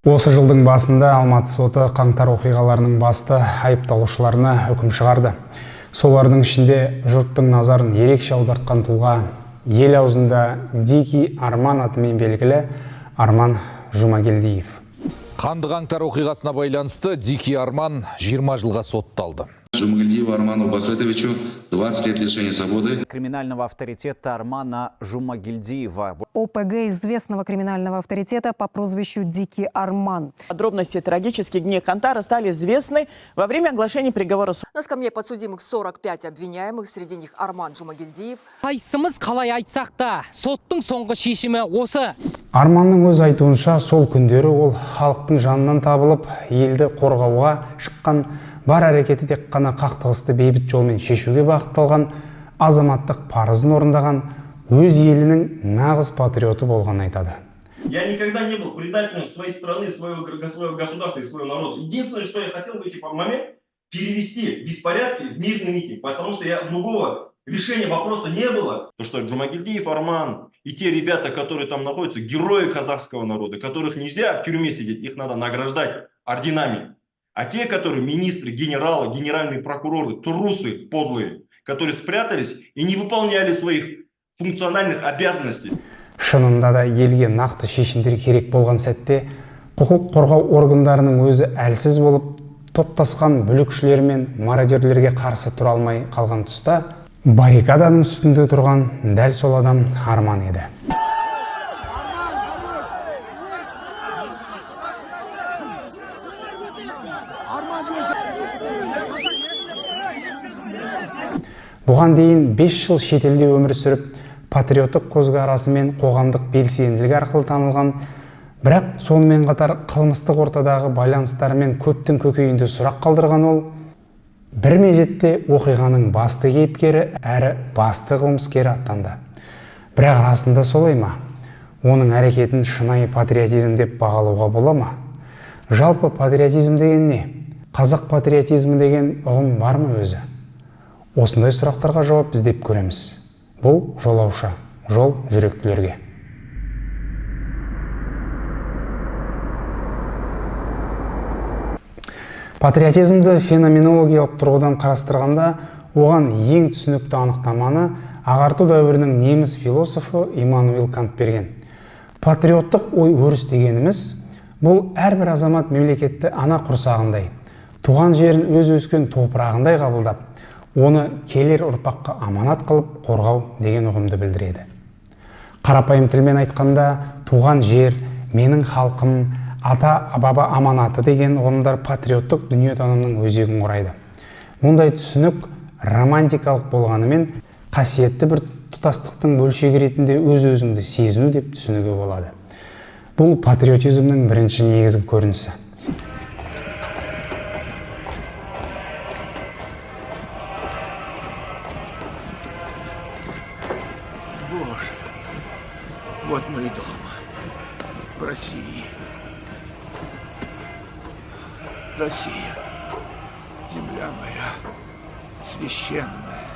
Осы жылдың басында Алматы соты қаңтар оқиғаларының басты айыпталушыларына үкім шығарды. Солардың ішінде жұрттың назарын ерекше аудартқан тұлға ел аузында Дикий Арман атымен белгілі Арман Жұмагелдиев. Қанды қаңтар оқиғасына байланысты Дикий Арман 20 жылға сотталды. Жумагелдиеву Арману Бахытовичу 20 лет лишения свободы. Криминального авторитета Армана Жумагелдиева. ОПГ известного криминального авторитета по прозвищу Дикий Арман. Подробности трагических дней Кантара стали известны во время оглашения приговора. На скамье подсудимых 45 обвиняемых, среди них Арман Жұмагелдиев. Арманның өз айтуынша сол күндері ол халықтың жанынан табылып, елді қорғауға шыққан, бар әрекеті тек қана қақтығысты бейбіт жолмен шешуге бағытталған, азаматтық парызын орындаған, өз елінің нағыз патриоты болғанын айтады. Я никогда не был предателем своей страны, своего государства и своего народа. Единственное, что я хотел в эти моменты, перевести беспорядки в мирный митинг, потому что другого решения вопроса не было. То, что Джумагелдиев Арман и те ребята, которые там находятся, герои казахского народа, которых нельзя в тюрьме сидеть, их надо награждать орденами. А те, которые министры, генералы, генеральные прокуроры, трусы подлые, которые спрятались и не выполняли своих функциональных обязанностей. Шынында да елге нақты шешімдер керек болған сәтте құқық қорғау органдарының өзі әлсіз болып, топтасқан бүлікшілер мен мародерлерге қарсы тұра алмай қалған тұста баррикаданың үстінде тұрған дәл сол адам Арман еді. Бұған дейін 5 жыл шетелде өмір сүріп, патриоттық көзқарасы мен қоғамдық белсенділігі арқылы танылған, бірақ сонымен қатар қылмыстық ортадағы байланыстарымен көптің көкейінде сұрақ қалдырған ол, бір мезетте оқиғаның басты кейіпкері әрі басты қылмыскері аттанды. Бірақ расында солай ма? Оның әрекетін шынайы патриотизм деп бағалауға бола ма? Жалпы патриотизм деген не? Қазақ патриотизмі деген ұғым бар ма өзі? Осындай сұрақтарға жауап іздеп көреміз. Бұл жолаушы, жол жүректілерге. Патриотизмді феноменологиялық тұрғыдан қарастырғанда, оған ең түсінікті анықтаманы ағарту дәуірінің неміс философы Иммануил Кант берген. Патриоттық ой өріс дегеніміз, бұл әрбір азамат мемлекетті ана құрсағындай, туған жерін өз өскен топырағындай қабылдап, оны келер ұрпаққа аманат қылып қорғау деген ұғымды білдіреді. Қарапайым тілмен айтқанда, туған жер, менің халқым, ата-баба аманаты деген ұғымдар патриоттық дүниетанымның өзегін құрайды. Мұндай түсінік романтикалық болғанымен, қасиетті бір тұтастықтың бөлшегі ретінде өз-өзіңді сезіну деп түсінуге болады. Бұл патриотизмнің бірінші негізгі көрінісі. Боже, вот мы и дома, в России. Россия, земля моя, священная.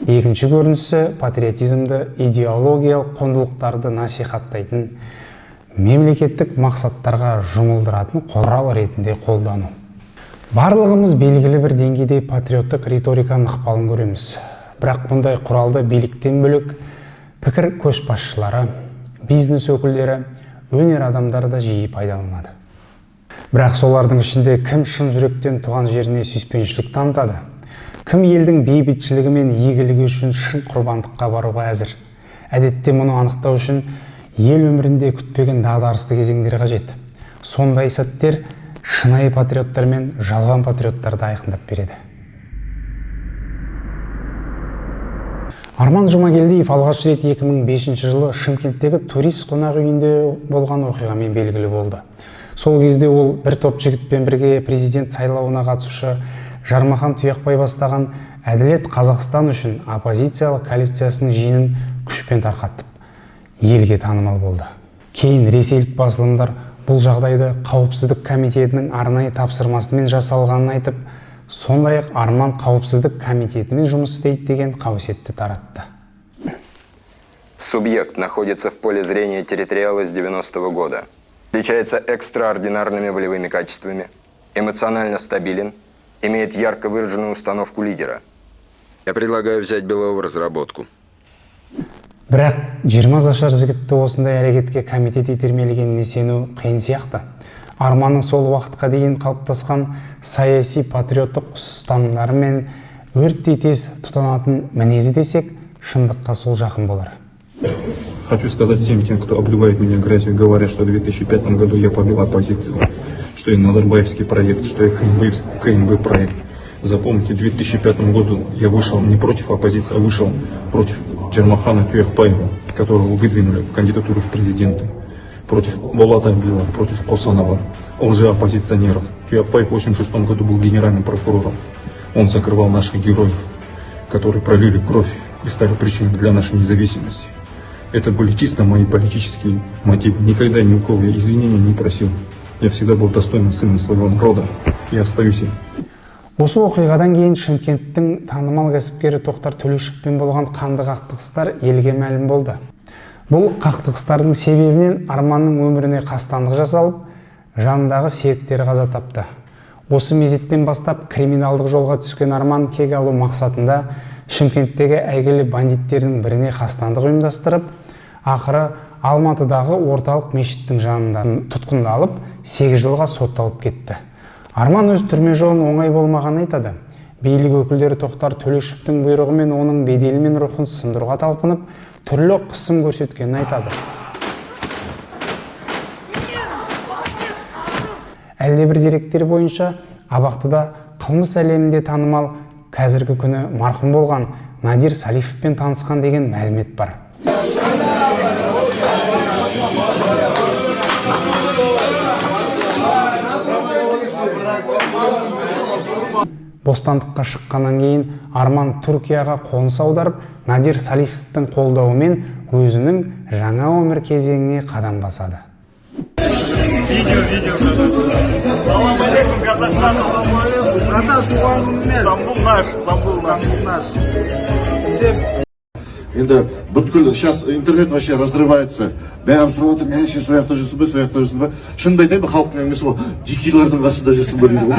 Екінші көрінісі патриотизмді идеологиялық құндылықтарды насихаттайтын, мемлекеттік мақсаттарға жұмылдыратын құрал ретінде қолдану. Барлығымыз белгілі бір деңгейде патриоттық риториканың ықпалын көреміз. Бірақ бұндай құралды биліктен бөлек пікір көшбасшылары, бизнес өкілдері, өнер адамдары да жиі пайдаланады. Бірақ солардың ішінде кім шын жүректен туған жеріне сүйіспеншілік танытады? Кім елдің бейбітшілігі мен игілігі үшін шын құрбандыққа баруға әзір? Әдетте мұны анықтау үшін ел өмірінде күтпеген дағдарысты кезеңдер қажет. Сондай сәттер шынайы патриоттар мен жалған патриоттарды айқындап береді. Арман Жұмагелдиев алғаш рет 2005 жылы Шымкенттегі турист қонақ үйінде болған оқиғамен белгілі болды. Сол кезде ол бір топ жігітпен бірге президент сайлауына қатысушы Жармахан Тұяқбай бастаған Әділет Қазақстан үшін оппозициялық коалициясының жиынын күшпен тарқатып, елге танымал болды. Кейін ресейлік басылымдар бұл жағдайды Қауіпсіздік комитетінің арнайы тапсырмасымен жасалғанын айтып, сондай-ақ Арман Қауіпсіздік комитетімен жұмыс істейді деген қауесетті таратты. субъект находится в поле зрения территориала с 90-го года. Отличается экстраординарными волевыми качествами, эмоционально стабилен, имеет ярко выраженную установку лидера. Я предлагаю взять Белова в разработку. Бірақ 20 жашар жігітті осындай әрекетке комитет итермелегеніне сену қиын сияқты. Арманның сол уақытқа дейін қалыптасқан саяси патриоттық ұстанымдары мен өрттей тез тұтанатын мінезі десек, шындыққа сол жақын болар. Хочу сказать всем тем, кто обливает меня грязью, говоря, что в 2005 году я побил оппозицию, что я Назарбаевский проект, что я КНБ проект. Запомните, в 2005 году я вышел не против оппозиции, а вышел против Джармахана Тюяхпаева, которого выдвинули в кандидатуру в президенты, против Болата Абдилова, против Косанова, лжеоппозиционеров. Тюяхпаев в 1986 году был генеральным прокурором. Он закрывал наших героев, которые пролили кровь и стали причиной для нашей независимости. Это были чисто мои политические мотивы. Никогда ни у кого я извинения не просил. Я всегда был достойным сыном своего народа и остаюсь им. Осы оқиғадан кейін Шымкенттің танымал кәсіпкері Тоқтар Төлешовпен болған қанды қақтығыстар елге мәлім болды. Бұл қақтығыстардың себебінен Арманның өміріне қастандық жасалып, жанындағы серіктері қаза тапты. Осы мезеттен бастап криминалдық жолға түскен Арман кек алу мақсатында Шымкенттегі әйгілі бандиттердің біріне қастандық ұйымдастырып, ақыры Алматыдағы орталық мешіттің жанында тұтқындалып, 8 жылға сотталып кетті. Арман өз түрме жолын оңай болмағанын айтады. Билік өкілдері Тоқтар Төлешовтің бұйрығымен оның беделі мен рухын сындыруға талпынып, түрлі қысым көрсеткенін айтады. Әлдебір деректер бойынша абақтыда қылмыс әлемінде танымал қазіргі күні марқұм болған Надир Салифовпен танысқан деген мәлімет бар. Бостандыққа шыққаннан кейін Арман Түркияға қоныс аударып, Надир Салифовтың қолдауымен өзінің жаңа өмір кезеңіне қадам басады. Салам алейкум, Казахстан. Стамбул наш. Енді бүткіл, сейчас интернет вообще разрывается. Бәрін сұрап отыр, мен сен сояқта жүрсің бе? Шынымды айтайын ба, халықтың әңгімесі ғой, дикилардың қасында жүрсің бе дейді.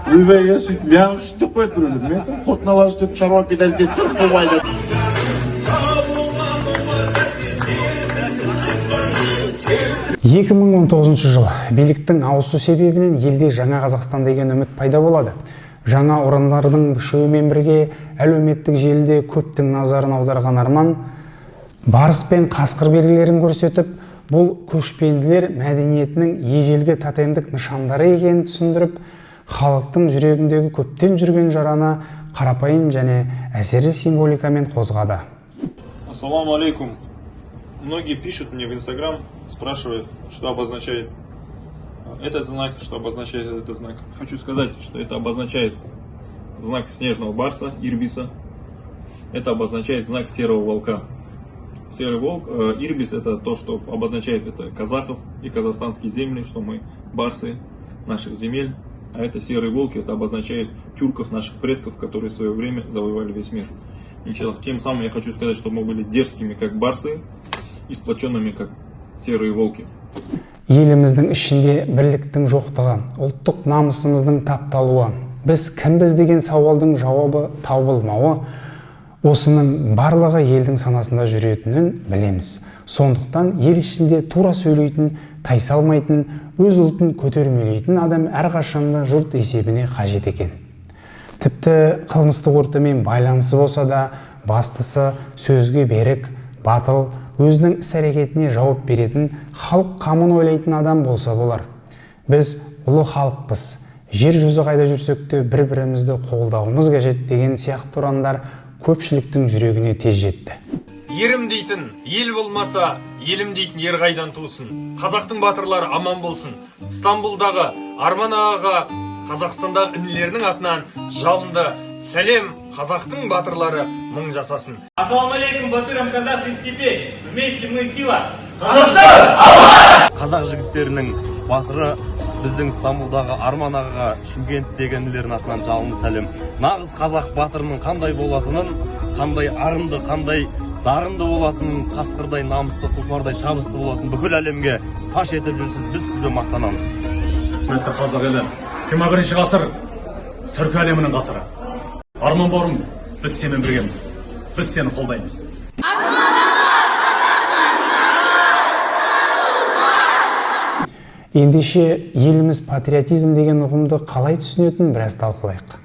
Ойбай, я сөйтіп, мен сөйтіп қояды біреулер. Мен қотын ала сөйтіп, шаруа кетер деп жүріп қойды. 2019 жыл биліктің ауысу себебінен елде жаңа Қазақстан деген үміт пайда болады. Жаңа орындардың үшеуімен бірге әлеуметтік желіде көптің назарын аударған Арман барыс пен қасқыр белгілерін көрсетіп, бұл көшпенділер мәдениетінің ежелгі тотемдік нышандары екенін түсіндіріп, халықтың жүрегіндегі көптен жүрген жараны қарапайым және әсерлі символикамен қозғады. Ассаламу алейкум. Многие пишут мне в Инстаграм, спрашивают, что обозначает этот знак, что обозначает этот знак. Хочу сказать, что это обозначает знак снежного барса, ирбиса. Это обозначает знак серого волка. Серый волк, ирбис, это то, что обозначает это казахов и казахстанские земли, что мы барсы наших земель. А это серые волки, это обозначает тюрков, наших предков, которые в свое время завоевали весь мир. И тем самым я хочу сказать, что мы были дерзкими, как барсы, и сплоченными, как серые волки. Еліміздің ішінде бірліктің жоқтығы, ұлттық намысымыздың тапталуы, біз кімбіз деген сауалдың жауабы табылмауы, осының барлығы елдің санасында жүретінін білеміз. Сондықтан ел ішінде тура сөйлейтін, тайсалмайтын, өз ұлтын көтермелейтін адам әрқашанда жұрт есебіне қажет екен. Тіпті қылмыстық ортамен байланысы болса да, бастысы сөзге берік, батыл, өзінің іс-әрекетіне жауап беретін, халық қамын ойлайтын адам болса болар. Біз ұлы халықпыз. Жер жүзі қайда жүрсек те бір-бірімізді қолдауымыз қажет деген сияқты ұрандар көпшіліктің жүрегіне тез жетті. Ерім дейтін ел болмаса, елім дейтін ер қайдан тусын. Қазақтың батырлары аман болсын. Стамбулдағы Арман ағаға Қазақстандағы інілерінің атынан жалынды сәлем, қазақтың батырлары мың жасасын. Ассаламу алейкум, батырам казахских степей. Вместе мы сила. Қазақстан! Қазақ жігіттерінің батыры біздің Стамбулдағы Арман ағаға Шымкенттегі інілерінің атынан жалынды сәлем. Нағыз қазақ батырының қандай болатынын, қандай арымды, қандай дарынды болатын, қасқырдай намысты, тұлпардай шабысты болатын бүкіл әлемге паш етіп жүрсіз, біз сізбен мақтанамыз. Құрметті қазақ елі, 21 ғасыр түркі әлемінің ғасыры. Арман бауырым, біз сенімен біргеміз. Біз сені қолдаймыз. Ендеше еліміз патриотизм деген ұғымды қалай түсінетінін біраз талқылайық.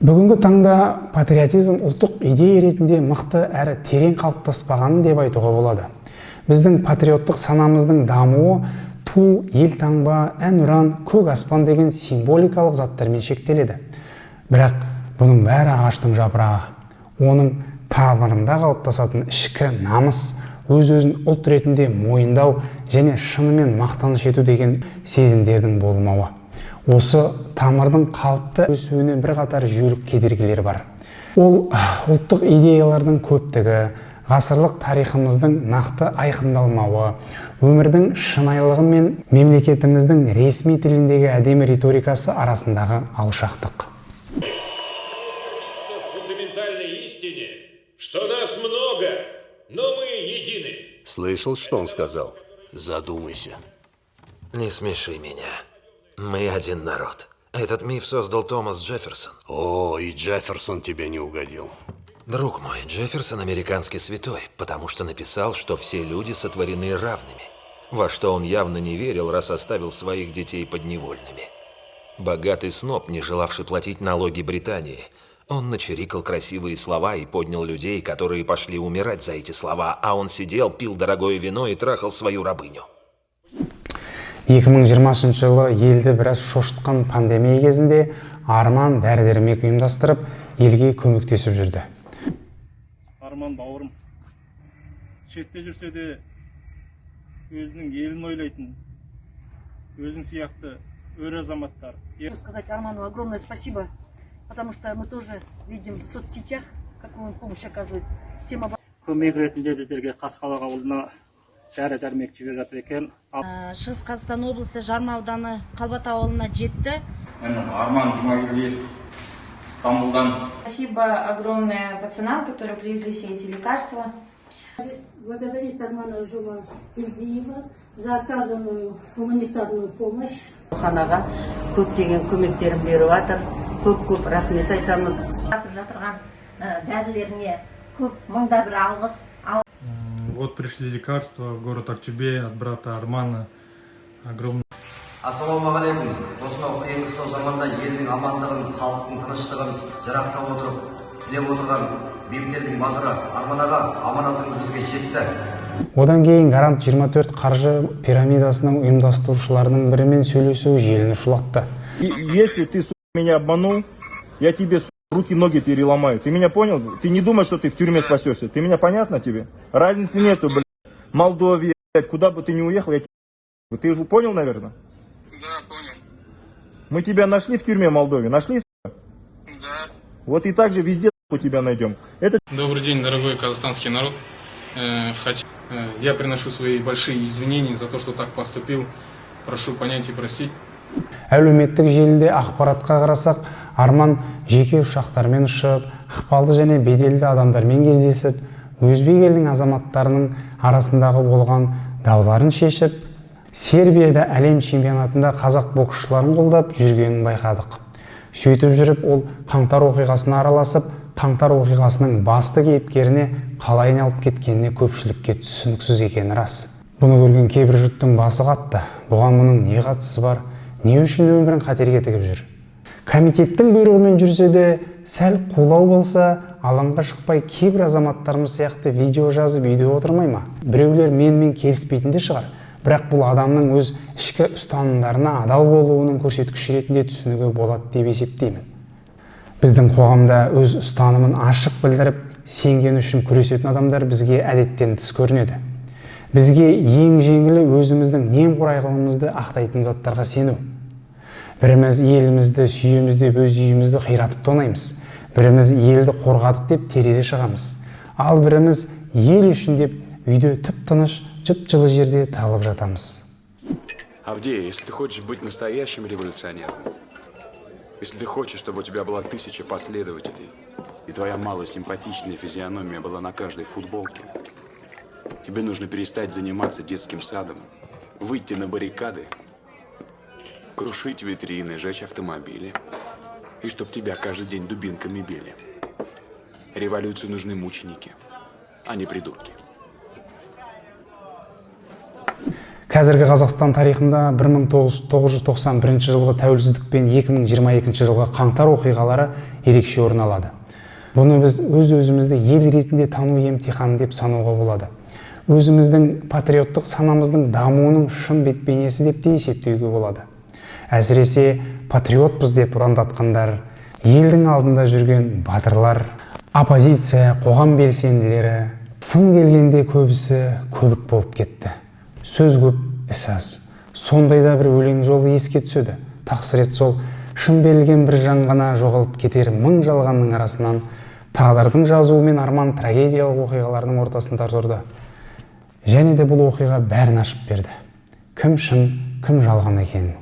Бүгінгі таңда патриотизм ұлттық идея ретінде мықты әрі терең қалыптаспағанын деп айтуға болады. Біздің патриоттық санамыздың дамуы ту, ел таңба, әнұран, көк аспан деген символикалық заттармен шектеледі. Бірақ бұның бәрі ағаштың жапырағы. Оның тамырында қалыптасатын ішкі намыс, өз-өзін ұлт ретінде мойындау және шынымен мақтаныш ету деген сезімдердің болмауы. Осы тамырдың қалыпты өсуіне бірқатар жүйелік кедергілер бар. Ол ұлттық идеялардың көптігі, ғасырлық тарихымыздың нақты айқындалмауы, өмірдің шынайылығы мен мемлекетіміздің ресми тіліндегі әдемі риторикасы арасындағы алшақтық. Фундаментальной истине, что нас много, но мы едины. Слышал, что он сказал? Задумайся. Не смеши меня. Мы один народ. Этот миф создал Томас Джефферсон. О, и Джефферсон тебе не угодил. Друг мой, Джефферсон американский святой, потому что написал, что все люди сотворены равными. Во что он явно не верил, раз оставил своих детей подневольными. Богатый сноб, не желавший платить налоги Британии, он начерикал красивые слова и поднял людей, которые пошли умирать за эти слова, а он сидел, пил дорогое вино и трахал свою рабыню. 2020 жылы елді біраз шошытқан пандемия кезінде Арман дәрі-дәрмек ұйымдастырып, елге көмектесіп жүрді. Арман бауырым, шетте жүрсе де өзінің елін ойлайтын, өзің сияқты өр азаматтар. Хочу сказать Арману огромное спасибо, потому что мы тоже видим в соцсетях, какую он помощь оказывает всем. Көмек ретінде біздерге Қасқалақ ауылына дәрі-дәрмек жіберіп жатыр екен. Шығыс Қазақстан облысы Жарма ауданы Қалбат ауылына жетті. Арман Жұмагелдиев Стамбулдан. Спасибо огромное пацанам, которые привезли все эти лекарства. Благодарит Армана Жұмагелдиева за оказанную гуманитарную помощь. Ханаға көптеген көмектерін беріп жатыр. Көп рахмет айтамыз. Жатырған дәрілеріне көп мыңда бір алғыс. Вот пришли лекарства в город Актюбе от брата Армана. Огромное. Ассалаумағалейкум. Осынау қиын қыстау заманда елдің амандығын, халықтың тыныштығын жырақтап отырып, тілеп отырған бейбіттердің батыры Арман аға, аманатыңыз бізге жетті. Одан кейін Гарант 24 қаржы пирамидасының ұйымдастырушыларының бірімен сөйлесу желіні шулатты. Если ты меня обманул, я тебе руки-ноги переломаю. Ты меня понял? Ты не думай, что ты в тюрьме спасешься. Ты меня понятно тебе? Разницы нету, блядь. Молдове, блядь, куда бы ты ни уехал, я тебе... Ты уже понял, наверное? Да, понял. Мы тебя нашли в тюрьме Молдове. Нашли, сука? Да. Вот и так же везде у тебя найдем. Это... Добрый день, дорогой казахстанский народ. Я приношу свои большие извинения за то, что так поступил. Прошу понять и простить. Әлеуметтік желіде ақпаратқа қарасақ, Арман жеке ұшақтармен ұшып, ықпалды және беделді адамдармен кездесіп, өзбек елінің азаматтарының арасындағы болған дауларын шешіп, Сербияда әлем чемпионатында қазақ боксшыларын қолдап жүргенін байқадық. Сөйтіп жүріп, ол қаңтар оқиғасына араласып, қаңтар оқиғасының басты кейіпкеріне қалай айналып кеткеніне көпшілікке түсініксіз екені рас. Бұны көрген кейбір жұрттың басы қатты. Бұған мұның не қатысы бар? Не үшін өмірін қатерге тігіп жүр? Комитеттің бұйрығымен жүрсе де, сәл қулау болса, алаңға шықпай кейбір азаматтарымыз сияқты видео жазып үйде отырмай ма? Біреулер менімен келіспейтін де шығар. Бірақ бұл адамның өз ішкі ұстанымдарына адал болуының көрсеткіші ретінде түсінуге болады деп есептеймін. Біздің қоғамда өз ұстанымын ашық білдіріп, сенгені үшін күресетін адамдар бізге әдеттен тыс көрінеді. Бізге ең жеңілі өзіміздің немқұрайлығымызды ақтайтын заттарға сену. Біріміз елімізді сүйеміз деп өз үйімізді қиратып тонаймыз. Біріміз елді қорғадық деп терезе шығамыз. Ал біріміз ел үшін деп үйде тып-тыныш, жып-жылы жерде тығылып жатамыз. Авдей, если ты хочешь быть настоящим революционером, если ты хочешь, чтобы у тебя было 1000 последователей, и твоя малосимпатичная физиономия была на каждой футболке, тебе нужно перестать заниматься детским садом, выйти на баррикады, крушить витрины, жечь автомобили, и чтоб тебя каждый день дубинками били. Революции нужны мученики, а не придурки. Қазіргі Қазақстан тарихында 1991 жылғы тәуелсіздік пен 2022 жылғы қаңтар оқиғалары ерекше орын алады. Бұны біз өз-өзімізді ел ретінде тану емтихан деп санауға болады. Өзіміздің патриоттық санамыздың дамуының шын бет-бейнесі деп те есептеуге болады. Әсіресе патриотпыз деп ұрандатқандар, елдің алдында жүрген батырлар, оппозиция, қоғам белсенділері, сын келгенде көбісі көбік болып кетті. Сөз көп, іс аз. Сондайда бір өлең жолы еске түседі. Тақсырет сол, шын берілген бір жан ғана жоғалып кетер мың жалғанның арасынан тағдырдың жазуы мен арман трагедиялық оқиғалардың ортасында тұрды. Және де бұл оқиға бәрін ашып берді. Кім шын, кім жалған екен?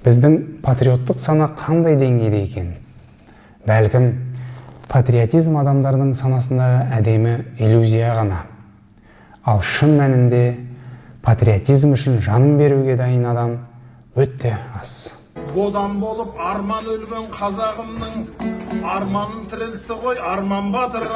Біздің патриоттық сана қандай деңгейде екен? Бәлкім, патриотизм адамдардың санасындағы әдемі иллюзия ғана. Ал шын мәнінде патриотизм үшін жанын беруге дайын адам өте аз. Бодан болып арман өлген қазағымның арманын тірілтті ғой Арман Батыр.